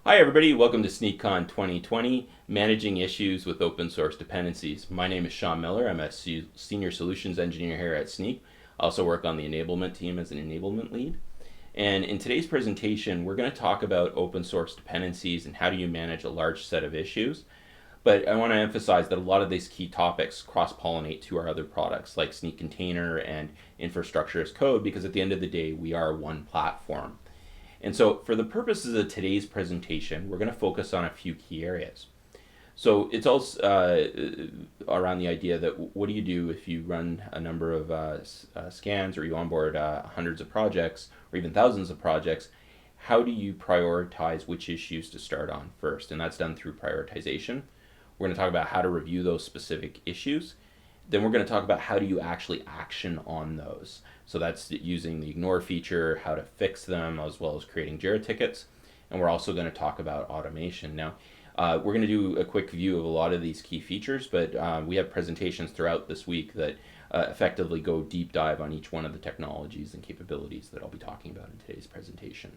Hi everybody, welcome to SneakCon 2020, Managing Issues with Open Source Dependencies. My name is Shawn Miller. I'm a Senior Solutions Engineer here at Snyk. I also work on the enablement team as an enablement lead. And in today's presentation, we're going to talk about open source dependencies and how do you manage a large set of issues. But I want to emphasize that a lot of these key topics cross-pollinate to our other products like Snyk Container and Infrastructure as Code, because at the end of the day, we are one platform. And so for the purposes of today's presentation, we're going to focus on a few key areas. So it's also around the idea that what do you do if you run a number of scans or you onboard hundreds of projects or even thousands of projects? How do you prioritize which issues to start on first? And that's done through prioritization. We're going to talk about how to review those specific issues. Then we're going to talk about how do you actually action on those. So that's using the ignore feature, how to fix them, as well as creating Jira tickets. And we're also going to talk about automation. Now, we're going to do a quick view of a lot of these key features, but we have presentations throughout this week that effectively go deep dive on each one of the technologies and capabilities that I'll be talking about in today's presentation.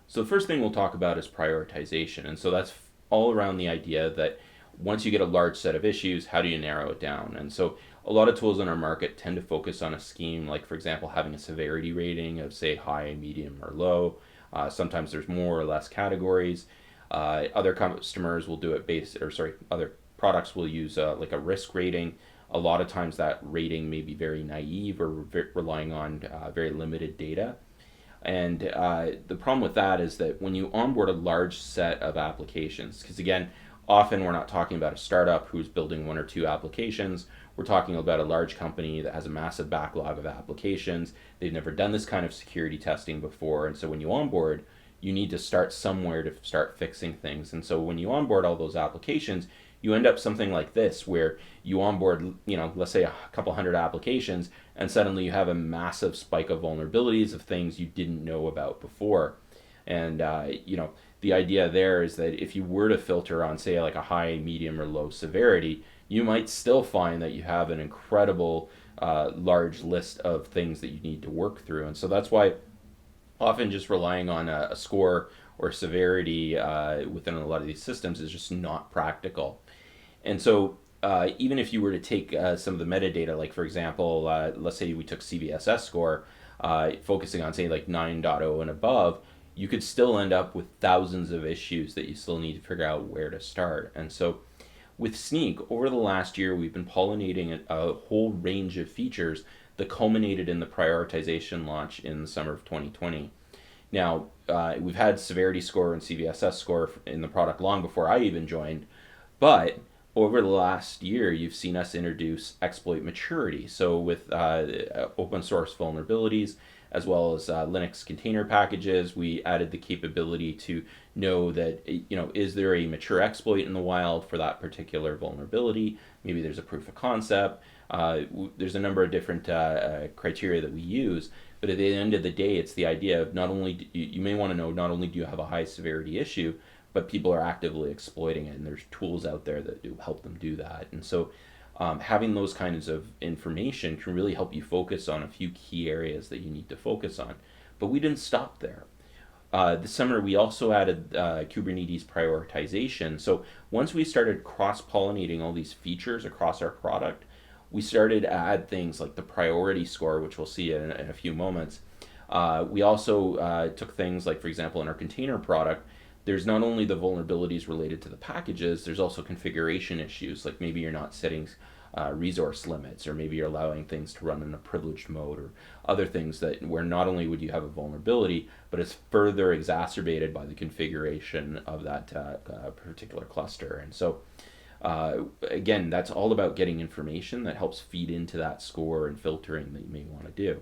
So the first thing we'll talk about is prioritization. And so that's all around the idea that once you get a large set of issues, how do you narrow it down? And so a lot of tools in our market tend to focus on a scheme, like for example, having a severity rating of say high, medium, or low. Sometimes there's more or less categories. Other customers will do it other products will use like a risk rating. A lot of times that rating may be very naive or relying on very limited data. And the problem with that is that when you onboard a large set of applications, because again, often we're not talking about a startup who's building one or two applications. We're talking about a large company that has a massive backlog of applications. They've never done this kind of security testing before. And so when you onboard, you need to start somewhere to start fixing things. And so when you onboard all those applications, you end up something like this, where you onboard, let's say a couple hundred applications, and suddenly you have a massive spike of vulnerabilities of things you didn't know about before. And, the idea there is that if you were to filter on, say, like a high, medium, or low severity, you might still find that you have an incredible large list of things that you need to work through. And so that's why often just relying on a score or severity within a lot of these systems is just not practical. And so even if you were to take some of the metadata, like for example, let's say we took CVSS score, focusing on say like 9.0 and above, you could still end up with thousands of issues that you still need to figure out where to start. And so with Snyk, over the last year, we've been pollinating a whole range of features that culminated in the prioritization launch in the summer of 2020. Now, we've had severity score and CVSS score in the product long before I even joined, but over the last year, you've seen us introduce exploit maturity. So with open source vulnerabilities, as well as Linux container packages, we added the capability to know that, is there a mature exploit in the wild for that particular vulnerability? Maybe there's a proof of concept. There's a number of different criteria that we use, but at the end of the day, it's the idea of not only, you may want to know, not only do you have a high severity issue, but people are actively exploiting it, and there's tools out there that do help them do that. And so having those kinds of information can really help you focus on a few key areas that you need to focus on. But we didn't stop there. This summer, we also added Kubernetes Prioritization. So once we started cross-pollinating all these features across our product, we started to add things like the priority score, which we'll see in a few moments. We also took things like, for example, in our container product, there's not only the vulnerabilities related to the packages, there's also configuration issues, like maybe you're not setting resource limits, or maybe you're allowing things to run in a privileged mode, or other things that where not only would you have a vulnerability, but it's further exacerbated by the configuration of that particular cluster. And so again, that's all about getting information that helps feed into that score and filtering that you may want to do.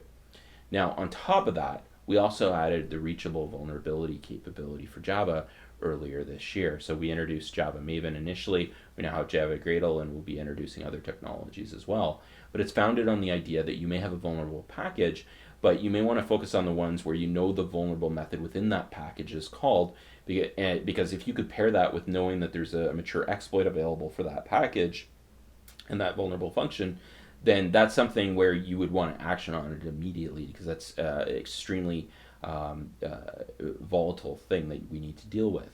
Now, on top of that, we also added the Reachable vulnerability capability for Java earlier this year. So we introduced Java Maven initially. We now have Java Gradle, and we'll be introducing other technologies as well. But it's founded on the idea that you may have a vulnerable package, but you may want to focus on the ones where you know the vulnerable method within that package is called, because if you could pair that with knowing that there's a mature exploit available for that package and that vulnerable function, then that's something where you would want to action on it immediately, because that's extremely volatile thing that we need to deal with.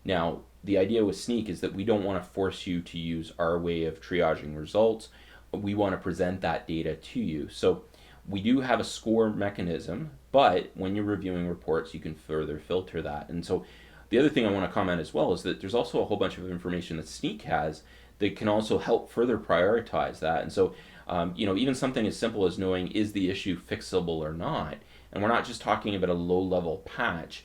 Now, the idea with Snyk is that we don't want to force you to use our way of triaging results. We want to present that data to you. So we do have a score mechanism, but when you're reviewing reports, you can further filter that. And so the other thing I want to comment as well is that there's also a whole bunch of information that Snyk has that can also help further prioritize that. And so, even something as simple as knowing, is the issue fixable or not? And we're not just talking about a low-level patch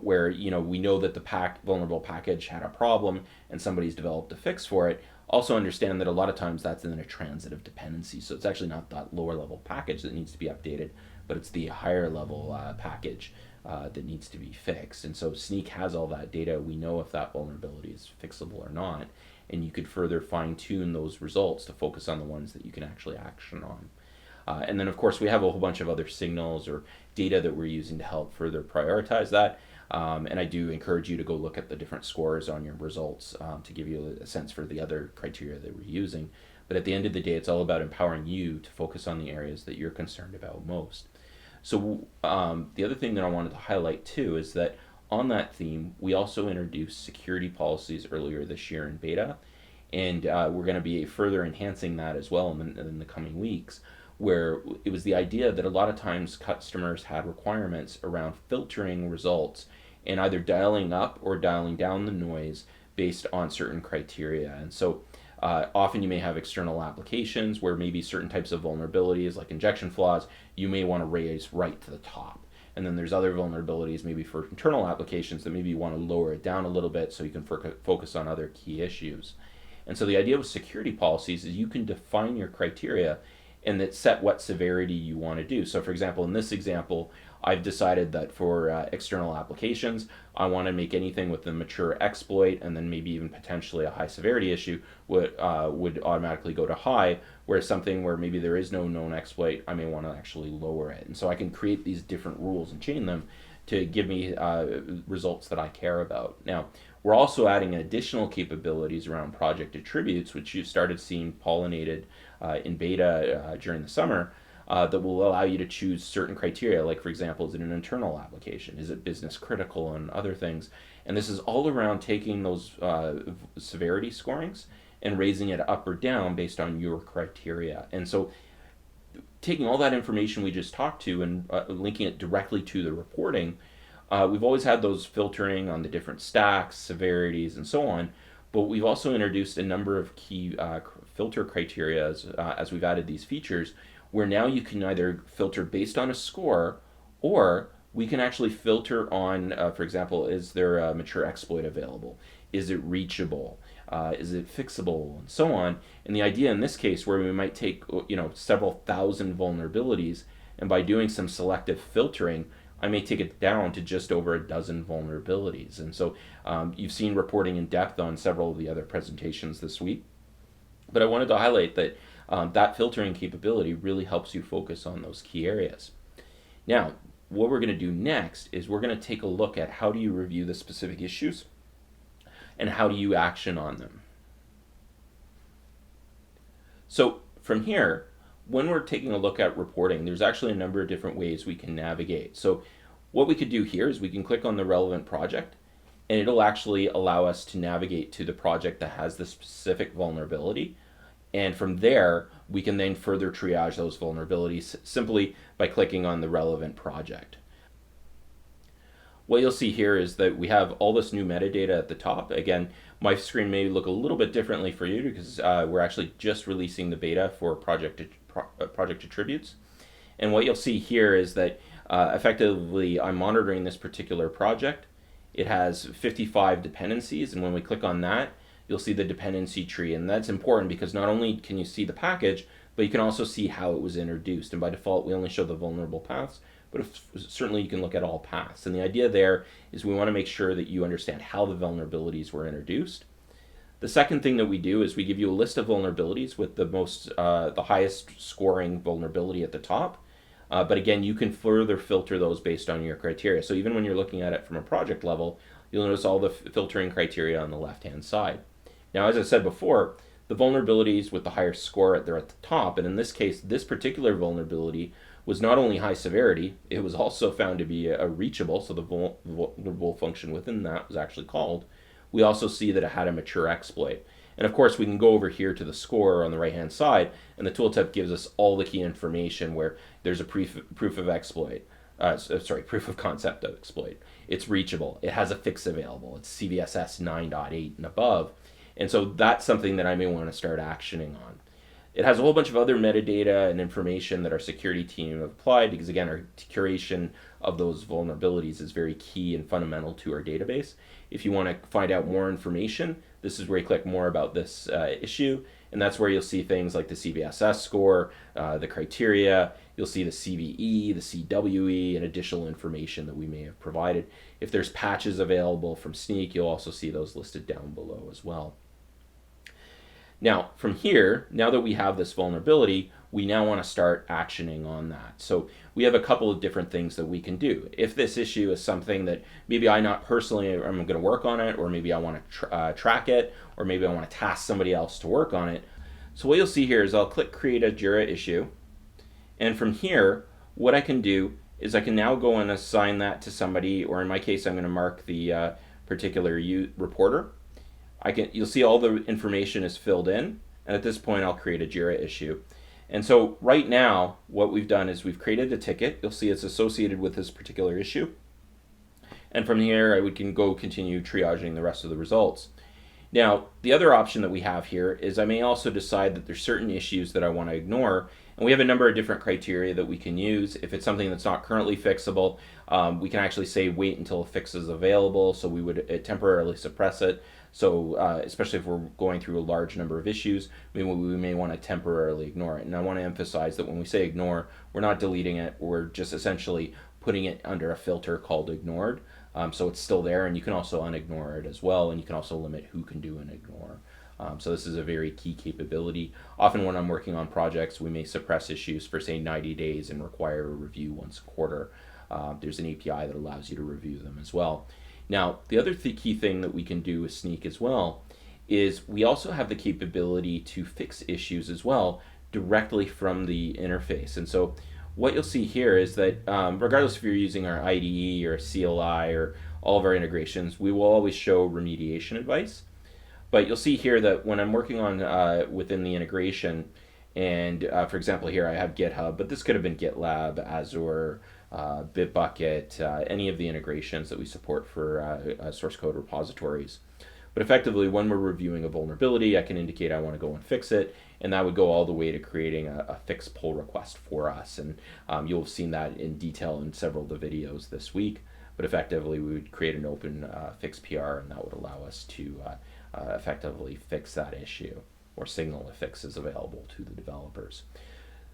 where we know that the vulnerable package had a problem and somebody's developed a fix for it. Also understand that a lot of times that's in a transitive dependency, so it's actually not that lower-level package that needs to be updated, but it's the higher-level package that needs to be fixed. And so Snyk has all that data. We know if that vulnerability is fixable or not, and you could further fine-tune those results to focus on the ones that you can actually action on. And then, of course, we have a whole bunch of other signals or data that we're using to help further prioritize that. And I do encourage you to go look at the different scores on your results to give you a sense for the other criteria that we're using. But at the end of the day, it's all about empowering you to focus on the areas that you're concerned about most. So the other thing that I wanted to highlight, too, is that on that theme, we also introduced security policies earlier this year in beta. And we're going to be further enhancing that as well in the coming weeks, where it was the idea that a lot of times customers had requirements around filtering results and either dialing up or dialing down the noise based on certain criteria. And so often you may have external applications where maybe certain types of vulnerabilities like injection flaws you may want to raise right to the top. And then there's other vulnerabilities maybe for internal applications that maybe you want to lower it down a little bit so you can focus on other key issues. And so the idea with security policies is you can define your criteria and that set what severity you want to do. So for example, in this example, I've decided that for external applications, I want to make anything with a mature exploit and then maybe even potentially a high severity issue would automatically go to high, whereas something where maybe there is no known exploit, I may want to actually lower it. And so I can create these different rules and chain them to give me results that I care about. Now, we're also adding additional capabilities around project attributes, which you've started seeing pollinated in beta during the summer, that will allow you to choose certain criteria, like for example, is it an internal application? Is it business critical and other things? And this is all around taking those severity scorings and raising it up or down based on your criteria. And so taking all that information we just talked to and linking it directly to the reporting, we've always had those filtering on the different stacks, severities, and so on, but we've also introduced a number of key filter criteria as we've added these features, where now you can either filter based on a score, or we can actually filter on, for example, is there a mature exploit available? Is it reachable? Is it fixable? And so on. And the idea in this case, where we might take several thousand vulnerabilities, and by doing some selective filtering, I may take it down to just over a dozen vulnerabilities. And so you've seen reporting in depth on several of the other presentations this week. But I wanted to highlight that that filtering capability really helps you focus on those key areas. Now, what we're going to do next is we're going to take a look at how do you review the specific issues and how do you action on them. So from here, when we're taking a look at reporting, there's actually a number of different ways we can navigate. So what we could do here is we can click on the relevant project, and it'll actually allow us to navigate to the project that has the specific vulnerability. And from there, we can then further triage those vulnerabilities simply by clicking on the relevant project. What you'll see here is that we have all this new metadata at the top. Again, my screen may look a little bit differently for you because we're actually just releasing the beta for project attributes. And what you'll see here is that effectively I'm monitoring this particular project. It has 55 dependencies, and when we click on that, you'll see the dependency tree. And that's important because not only can you see the package, but you can also see how it was introduced. And by default, we only show the vulnerable paths, but certainly you can look at all paths. And the idea there is we want to make sure that you understand how the vulnerabilities were introduced. The second thing that we do is we give you a list of vulnerabilities with the highest scoring vulnerability at the top. But again, you can further filter those based on your criteria. So even when you're looking at it from a project level, you'll notice all the filtering criteria on the left-hand side. Now, as I said before, the vulnerabilities with the higher score, they're at the top. And in this case, this particular vulnerability was not only high severity, it was also found to be a reachable, so the vulnerable function within that was actually called. We also see that it had a mature exploit. And of course, we can go over here to the score on the right-hand side, and the tooltip gives us all the key information where there's a proof of exploit. Proof of concept of exploit. It's reachable. It has a fix available. It's CVSS 9.8 and above. And so that's something that I may want to start actioning on. It has a whole bunch of other metadata and information that our security team have applied because, again, our curation of those vulnerabilities is very key and fundamental to our database. If you want to find out more information, this is where you click more about this issue, and that's where you'll see things like the CVSS score, the criteria. You'll see the CVE, the CWE, and additional information that we may have provided. If there's patches available from Snyk, you'll also see those listed down below as well. Now, from here, now that we have this vulnerability, we now want to start actioning on that. So we have a couple of different things that we can do. If this issue is something that maybe I not personally am going to work on it, or maybe I want to track it, or maybe I want to task somebody else to work on it. So what you'll see here is I'll click Create a Jira issue. And from here, what I can do is I can now go and assign that to somebody, or in my case, I'm going to mark the particular reporter. You'll see all the information is filled in, and at this point I'll create a Jira issue. And so right now what we've done is we've created a ticket. You'll see it's associated with this particular issue, and from here I can go continue triaging the rest of the results. Now the other option that we have here is I may also decide that there's certain issues that I want to ignore, and we have a number of different criteria that we can use. If it's something that's not currently fixable, we can actually say wait until a fix is available, so we would temporarily suppress it. So especially if we're going through a large number of issues, we may want to temporarily ignore it. And I want to emphasize that when we say ignore, we're not deleting it, we're just essentially putting it under a filter called ignored. So it's still there, and you can also unignore it as well, and you can also limit who can do an ignore. So this is a very key capability. Often when I'm working on projects, we may suppress issues for say 90 days and require a review once a quarter. There's an API that allows you to review them as well. Now, the other key thing that we can do with Snyk as well is we also have the capability to fix issues as well directly from the interface. And so what you'll see here is that regardless if you're using our IDE or CLI or all of our integrations, we will always show remediation advice. But you'll see here that when I'm working on within the integration, and for example here I have GitHub, but this could have been GitLab, Azure, Bitbucket, any of the integrations that we support for source code repositories. But effectively, when we're reviewing a vulnerability, I can indicate I want to go and fix it, and that would go all the way to creating a fix pull request for us. And you'll have seen that in detail in several of the videos this week. But effectively, we would create an open fix PR, and that would allow us to effectively fix that issue or signal if fix is available to the developers.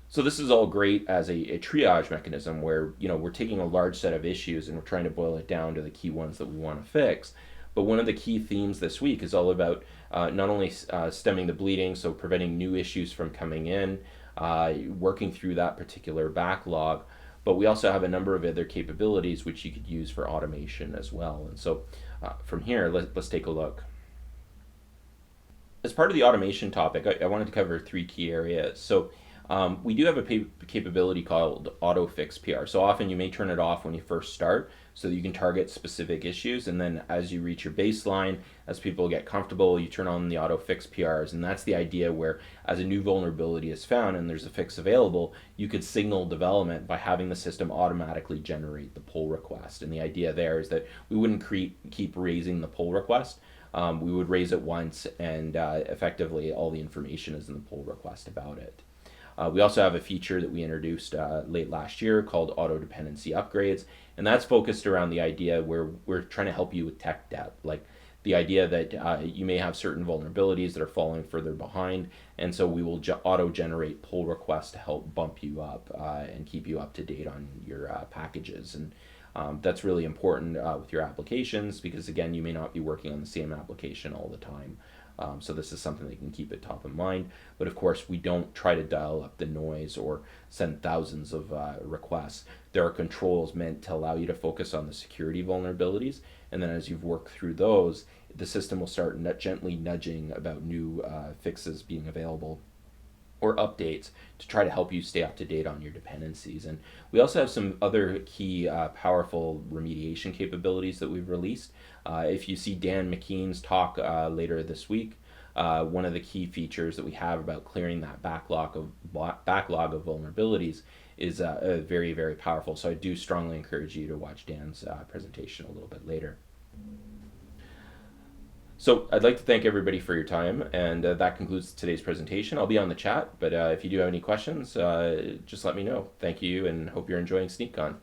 So this is all great as a triage mechanism where we're taking a large set of issues and we're trying to boil it down to the key ones that we want to fix. But one of the key themes this week is all about not only stemming the bleeding, so preventing new issues from coming in, working through that particular backlog, but we also have a number of other capabilities which you could use for automation as well. And so from here, let's take a look. As part of the automation topic, I wanted to cover 3 key areas. So we do have a capability called Autofix Pr. So often you may turn it off when you first start so that you can target specific issues, and then as you reach your baseline, as people get comfortable, you turn on the Autofix PRs. And that's the idea where as a new vulnerability is found and there's a fix available, you could signal development by having the system automatically generate the pull request. And the idea there is that we wouldn't keep raising the pull request. We would raise it once, and effectively all the information is in the pull request about it. We also have a feature that we introduced late last year called auto dependency upgrades, and that's focused around the idea where we're trying to help you with tech debt, like the idea that you may have certain vulnerabilities that are falling further behind, and so we will auto-generate pull requests to help bump you up and keep you up to date on your packages. And that's really important with your applications because, again, you may not be working on the same application all the time. So this is something that you can keep it top of mind. But of course, we don't try to dial up the noise or send thousands of requests. There are controls meant to allow you to focus on the security vulnerabilities. And then as you've worked through those, the system will start gently nudging about new fixes being available or updates to try to help you stay up to date on your dependencies. And we also have some other key powerful remediation capabilities that we've released. If you see Dan McKean's talk later this week, one of the key features that we have about clearing that backlog of vulnerabilities is very, very powerful. So I do strongly encourage you to watch Dan's presentation a little bit later. So I'd like to thank everybody for your time, and that concludes today's presentation. I'll be on the chat, but if you do have any questions, just let me know. Thank you, and hope you're enjoying SneakCon.